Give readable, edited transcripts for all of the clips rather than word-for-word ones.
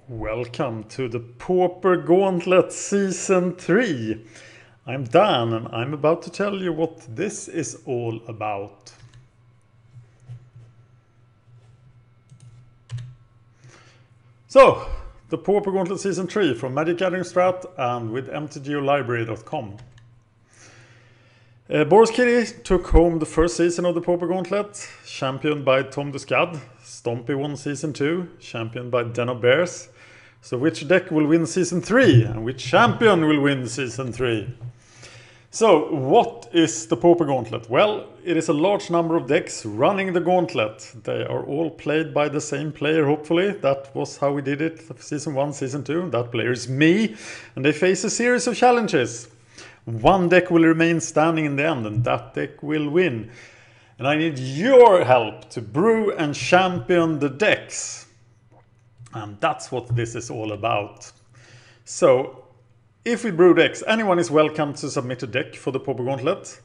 Welcome to the Pauper Gauntlet Season 3. I'm Dan and I'm about to tell you what this is all about. So, the Pauper Gauntlet Season 3 from MagicGatheringStrat and with mtgolibrary.com. Boris Kitty took home the first season of the Pauper Gauntlet, championed by Tom Duskad. Stompy won Season 2, championed by Den of Bears. So which deck will win Season 3 and which champion will win Season 3? So what is the Pauper Gauntlet? Well, it is a large number of decks running the gauntlet. They are all played by the same player, hopefully. That was how we did it Season 1, Season 2. That player is me. And they face a series of challenges. One deck will remain standing in the end and that deck will win. And I need your help to brew and champion the decks. And that's what this is all about. So, if we brew decks, anyone is welcome to submit a deck for the Pauper Gauntlet.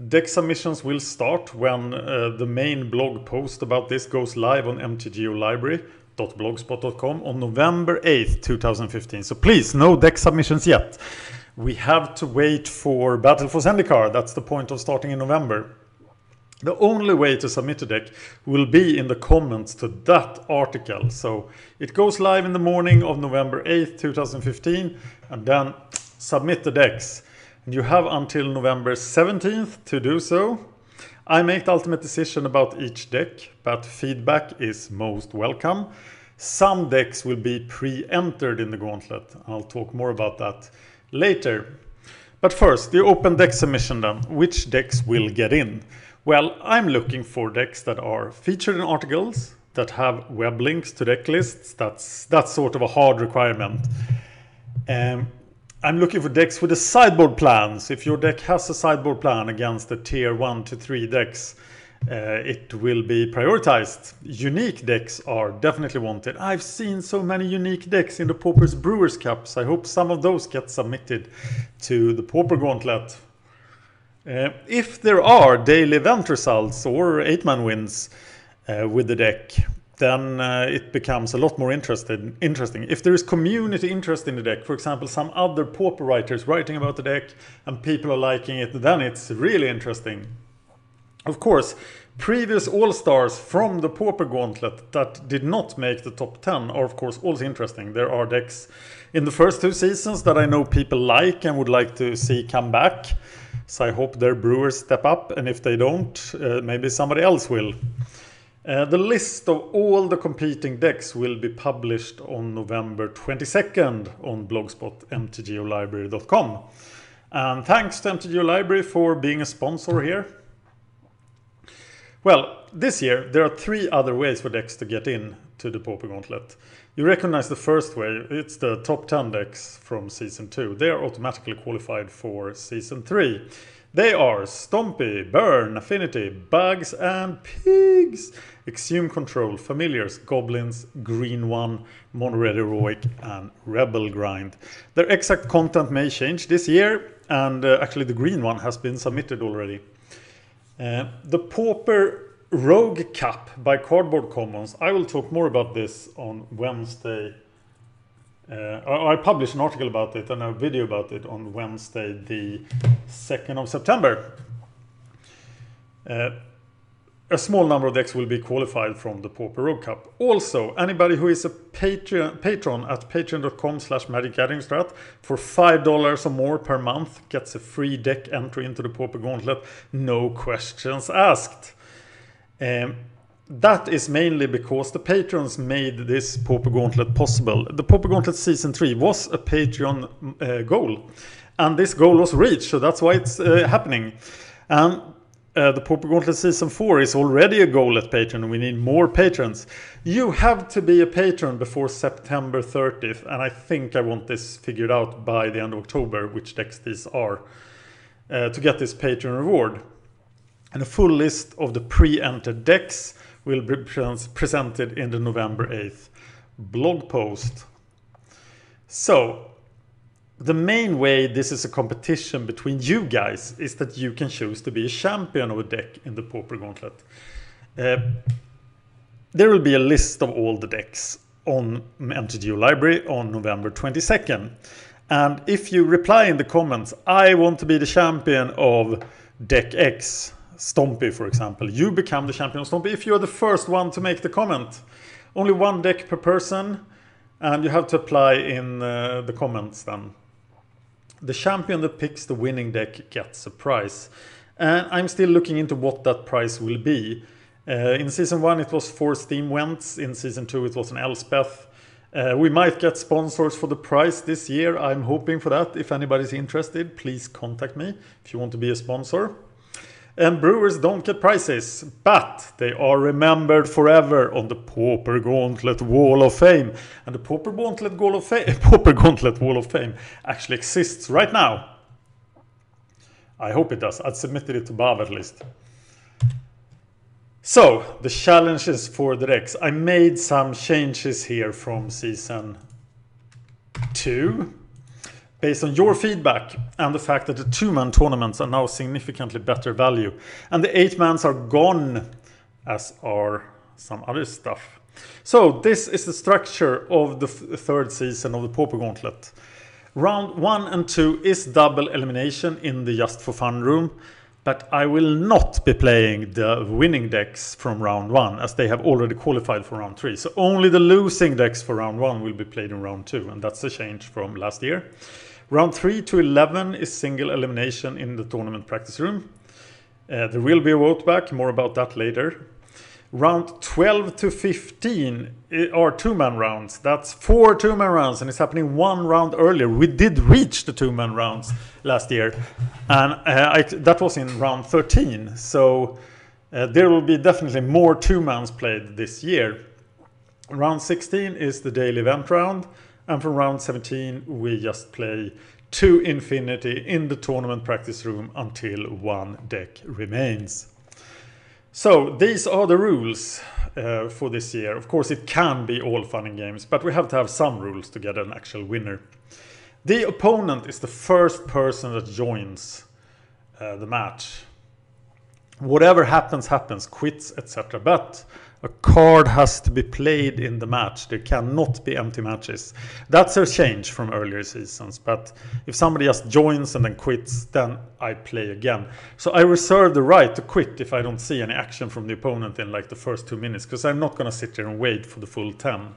Deck submissions will start when the main blog post about this goes live on mtgolibrary.blogspot.com on November 8th, 2015. So please, no deck submissions yet. We have to wait for Battle for Zendikar. That's the point of starting in November. The only way to submit a deck will be in the comments to that article. So it goes live in the morning of November 8th, 2015, and then submit the decks. And you have until November 17th to do so. I make the ultimate decision about each deck, but feedback is most welcome. Some decks will be pre-entered in the gauntlet. I'll talk more about that later. But first, the open deck submission then. Which decks will get in? Well, I'm looking for decks that are featured in articles, that have web links to deck lists. That's sort of a hard requirement. I'm looking for decks with a sideboard plan. So if your deck has a sideboard plan against the tier 1 to 3 decks, it will be prioritized. Unique decks are definitely wanted. I've seen so many unique decks in the Pauper's Brewers Cups. I hope some of those get submitted to the Pauper Gauntlet. If there are daily event results or 8-man wins with the deck, then it becomes a lot more interesting. If there is community interest in the deck, for example, some other Pauper writers writing about the deck and people are liking it, then it's really interesting. Of course, previous All-Stars from the Pauper Gauntlet that did not make the top 10 are of course also interesting. There are decks in the first 2 seasons that I know people like and would like to see come back. So I hope their brewers step up, and if they don't, maybe somebody else will. The list of all the competing decks will be published on November 22nd on blogspot mtgolibrary.com. And thanks to mtgolibrary for being a sponsor here. Well, this year there are 3 other ways for decks to get in to the Pauper Gauntlet. You recognize the first way, it's the top 10 decks from Season 2. They are automatically qualified for Season 3. They are Stompy, Burn, Affinity, Bugs and Pigs, Exhume Control, Familiars, Goblins, Green One, Mono-Red Heroic and Rebel Grind. Their exact content may change this year, and actually the Green One has been submitted already. The Pauper Rogue Cup by Cardboard Commons. I will talk more about this on Wednesday. I published an article about it and a video about it on Wednesday the 2nd of September. A small number of decks will be qualified from the Pauper Rogue Cup. Also, anybody who is a patron at patreon.com/MagicGatheringStrat for $5 or more per month gets a free deck entry into the Pauper Gauntlet. No questions asked. That is mainly because the patrons made this Pauper Gauntlet possible. The Pauper Gauntlet Season 3 was a Patreon goal, and this goal was reached, so that's why it's happening. And the Pauper Gauntlet Season 4 is already a goal at Patreon, and we need more patrons. You have to be a patron before September 30th, and I think I want this figured out by the end of October, which decks these are, to get this Patreon reward. And a full list of the pre-entered decks will be presented in the November 8th blog post. So, the main way this is a competition between you guys is that you can choose to be a champion of a deck in the Pauper Gauntlet. There will be a list of all the decks. on mtgolibrary on November 22nd. And if you reply in the comments, I want to be the champion of deck X, Stompy for example, you become the champion of Stompy if you're the first one to make the comment. Only one deck per person, and you have to apply in the comments then. The champion that picks the winning deck gets a prize. And I'm still looking into what that prize will be. In Season 1 it was 4 Steam Wents, in Season 2 it was an Elspeth. We might get sponsors for the prize this year, I'm hoping for that. If anybody's interested, please contact me if you want to be a sponsor. And brewers don't get prizes, but they are remembered forever on the Pauper Gauntlet Wall of Fame. And the Pauper Gauntlet Wall of Fame actually exists right now. I hope it does. I'd submitted it to Bav at least. So, the challenges for the decks. I made some changes here from Season 2. Based on your feedback and the fact that the 2-man tournaments are now significantly better value. And the 8-mans are gone, as are some other stuff. So, this is the structure of the third season of the Pauper Gauntlet. Round 1 and 2 is double elimination in the Just for Fun room. But I will not be playing the winning decks from round 1, as they have already qualified for round 3. So only the losing decks for round 1 will be played in round 2, and that's a change from last year. Round 3 to 11 is single elimination in the tournament practice room. There will be a vote back, more about that later. Round 12 to 15 are 2-man rounds. That's 4 2-man rounds, and it's happening 1 round earlier. We did reach the 2-man rounds last year, and that was in round 13. So there will be definitely more 2-mans played this year. Round 16 is the daily event round, and from round 17 we just play to infinity in the tournament practice room until 1 deck remains. So these are the rules for this year. Of course it can be all fun and games, but we have to have some rules to get an actual winner. The opponent is the first person that joins the match. Whatever happens, happens, quits, etc. But a card has to be played in the match. There cannot be empty matches. That's a change from earlier seasons. But if somebody just joins and then quits, then I play again. So I reserve the right to quit if I don't see any action from the opponent in like the first 2 minutes, because I'm not going to sit there and wait for the full 10.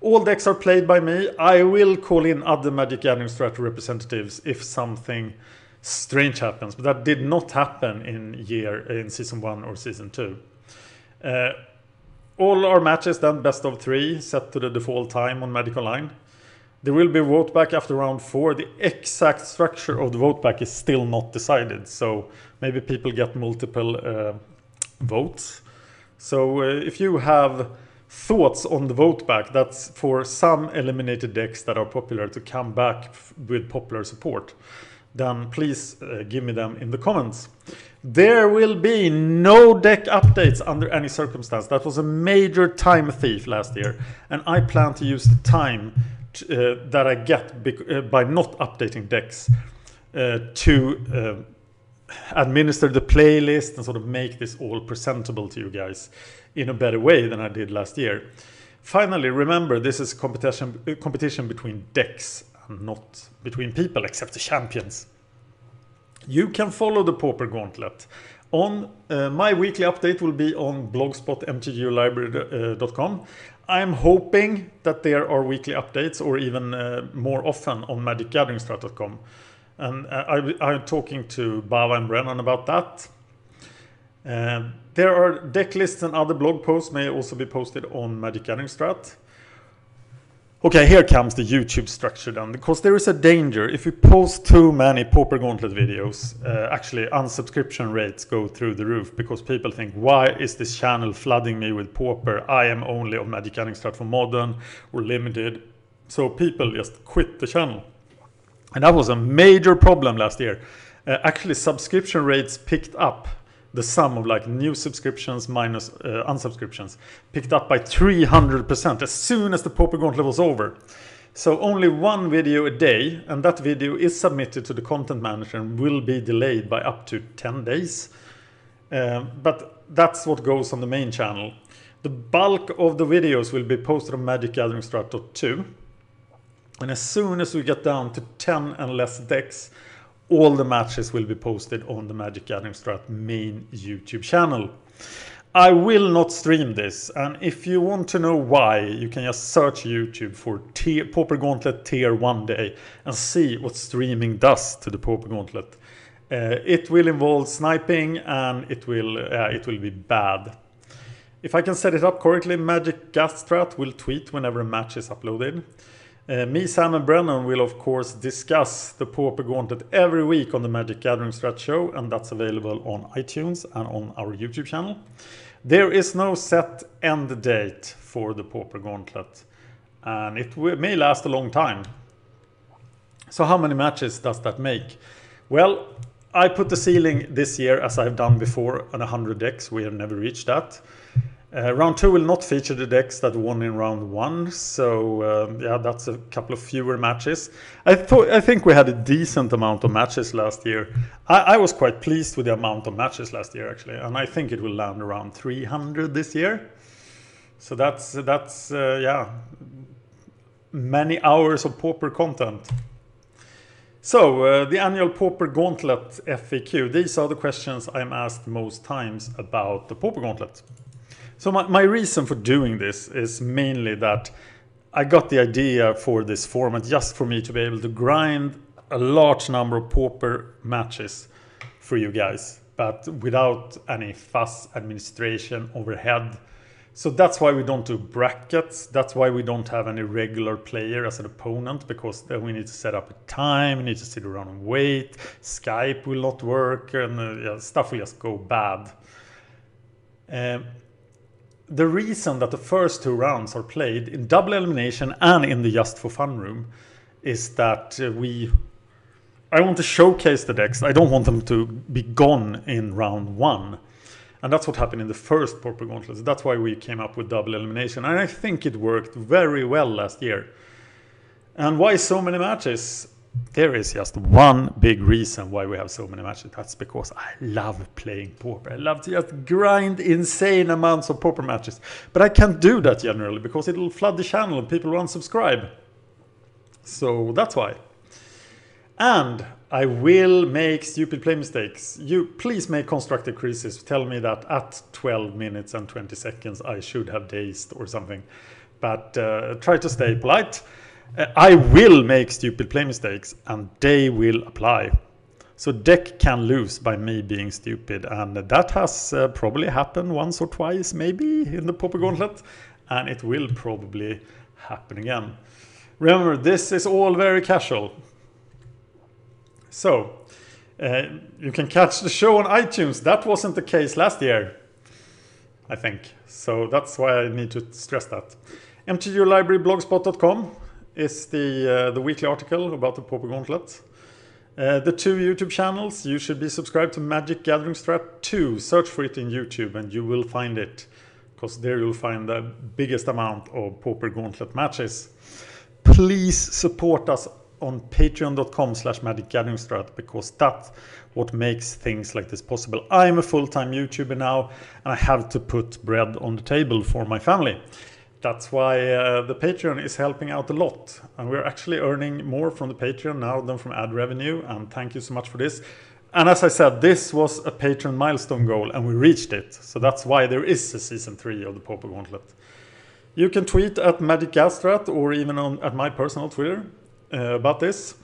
All decks are played by me. I will call in other MagicGatheringStrat representatives if something strange happens, but that did not happen in Season 1 or Season 2. All our matches then best of 3, set to the default time on Magic Online. There will be vote back after round 4. The exact structure of the vote back is still not decided, so maybe people get multiple votes. So if you have thoughts on the vote back, that's for some eliminated decks that are popular to come back with popular support, then please give me them in the comments. There will be no deck updates under any circumstance. That was a major time thief last year, and I plan to use the time that I get by not updating decks to administer the playlist and sort of make this all presentable to you guys in a better way than I did last year. Finally, remember, this is competition between decks and not between people, except the champions. You can follow the Pauper Gauntlet. My weekly update will be on blogspot mtgolibrary.com. I'm hoping that there are weekly updates, or even more often on MagicGatheringStrat.com. And I'm talking to Bava and Brennan about that. There are deck lists and other blog posts may also be posted on MagicGatheringStrat. Okay, here comes the YouTube structure then, because there is a danger if you post too many Pauper Gauntlet videos. Actually, unsubscription rates go through the roof, because people think, why is this channel flooding me with Pauper? I am only on MagicGatheringStrat for Modern or Limited. So people just quit the channel. And that was a major problem last year. Actually, subscription rates picked up. The sum of like new subscriptions minus unsubscriptions picked up by 300% as soon as the Pauper Gauntlet was over. So only one video a day, and that video is submitted to the content manager and will be delayed by up to 10 days. But that's what goes on the main channel. The bulk of the videos will be posted on MagicGatheringStrat.2. And as soon as we get down to 10 and less decks, all the matches will be posted on the Magic Gathering Strat main YouTube channel. I will not stream this, and if you want to know why, you can just search YouTube for Pauper Gauntlet Tier 1 Day and see what streaming does to the Pauper Gauntlet. It will involve sniping, and it will be bad. If I can set it up correctly, MagicGatheringStrat will tweet whenever a match is uploaded. Me, Sam and Brennan will of course discuss the Pauper Gauntlet every week on the Magic Gathering Strat show, and that's available on iTunes and on our YouTube channel. There is no set end date for the Pauper Gauntlet, and it may last a long time. So how many matches does that make? Well, I put the ceiling this year, as I've done before, on 100 decks. We have never reached that. Round 2 will not feature the decks that won in round 1, so yeah, that's a couple of fewer matches. I think we had a decent amount of matches last year. I was quite pleased with the amount of matches last year, actually, and I think it will land around 300 this year. So that's yeah, many hours of Pauper content. So the annual Pauper Gauntlet FAQ. These are the questions I'm asked most times about the Pauper Gauntlet. So my reason for doing this is mainly that I got the idea for this format just for me to be able to grind a large number of Pauper matches for you guys, but without any fuss, administration, overhead. So that's why we don't do brackets. That's why we don't have any regular player as an opponent, because then we need to set up a time, we need to sit around and wait, Skype will not work, and yeah, stuff will just go bad. The reason that the first 2 rounds are played in double elimination and in the Just for Fun room is that I want to showcase the decks. I don't want them to be gone in round 1. And that's what happened in the first Pauper Gauntlet. That's why we came up with double elimination. And I think it worked very well last year. And why so many matches? There is just one big reason why we have so many matches. That's because I love playing Pauper. I love to just grind insane amounts of Pauper matches. But I can't do that generally because it'll flood the channel and people will unsubscribe. So that's why. And I will make stupid play mistakes. You please make constructive criticism. Tell me that at 12 minutes and 20 seconds I should have dazed or something. But try to stay polite. I will make stupid play mistakes and they will apply. So deck can lose by me being stupid, and that has probably happened once or twice maybe in the Pauper Gauntlet, and it will probably happen again. Remember, this is all very casual. So you can catch the show on iTunes. That wasn't the case last year, I think. So that's why I need to stress that. mtgolibrary.blogspot.com is the weekly article about the Pauper Gauntlet. The 2 YouTube channels, you should be subscribed to Magic Gathering Strat 2. Search for it in YouTube and you will find it, because there you'll find the biggest amount of Pauper Gauntlet matches. Please support us on patreon.com/magicgatheringstrat, because that's what makes things like this possible. I'm a full-time YouTuber now and I have to put bread on the table for my family. That's why the Patreon is helping out a lot. And we're actually earning more from the Patreon now than from ad revenue. And thank you so much for this. And as I said, this was a Patreon milestone goal and we reached it. So that's why there is a season 3 of the Pauper Gauntlet. You can tweet at MagicGatheringStrat or even at my personal Twitter about this.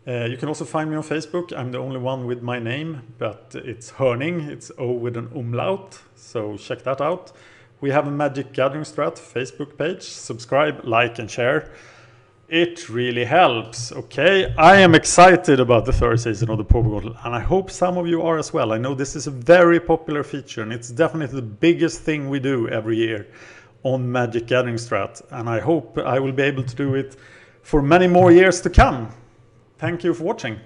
You can also find me on Facebook. I'm the only one with my name, but it's Hörning. It's O with an umlaut. So check that out. We have a Magic Gathering Strat Facebook page. Subscribe, like, and share. It really helps, okay? I am excited about the 3rd season of the Pauper Gauntlet, and I hope some of you are as well. I know this is a very popular feature, and it's definitely the biggest thing we do every year on Magic Gathering Strat, and I hope I will be able to do it for many more years to come. Thank you for watching.